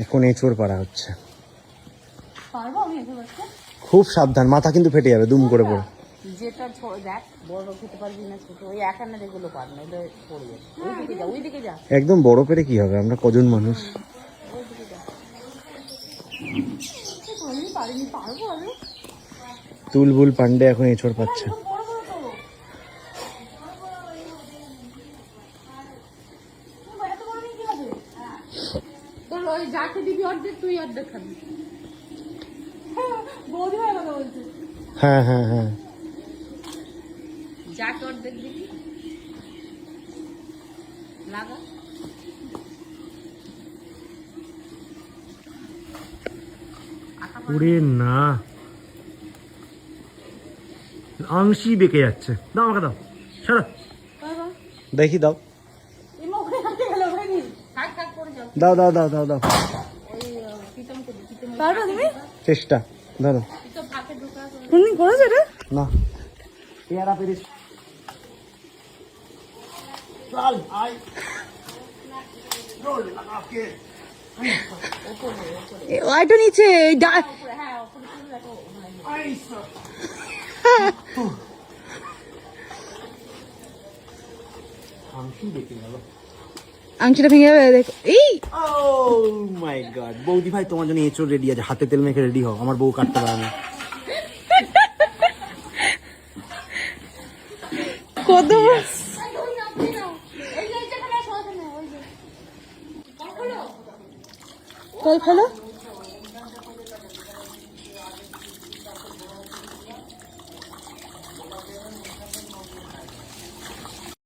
এখন এঁচড় পাড়া হচ্ছে। খুব সাবধান, মাথা কিন্তু ফেটে যাবে দুম করে পড়ে। যেটা দেখ বড় খেতে পারবি না ছোট, ওই একান্না যেগুলো পার না ওটা পড়ে যাবে। ওইদিকে যা, ওইদিকে যা। একদম বড় পেরে কি হবে, আমরা কজন মানুষ। ওইদিকে যা। আমি পারিনি, পারবো আমি। তুলবুল পান্ডে এখন এঁচড় পাচ্ছে। ওই যাকে দিবি অর্ধেক তুই অর্ধেক খাবি। বৌদি ভাই কথা বলছে। হ্যাঁ হ্যাঁ হ্যাঁ, যাকে অর্ধেক দিবি লাগা। ওরে না, আংশি বেঁকে যাচ্ছে। দাও আমাকে দাও, সারা দেখি দাও, দাও দাও দাও দাও দাও, চেষ্টা ধরো। করেছে রে না পেয়ারা পেরিস চল আয় রোল লাগা কে ওইটা নিচে আংশিটা ভেঙে যাবে দেখো। এই ও মাই গড, বৌদি ভাই তোমার জন্য এঁচড় রেডি আছে, হাতে তেল মেখে রেডি হও, আমার বউ কাটতে পারে না। কত কল ফেলো।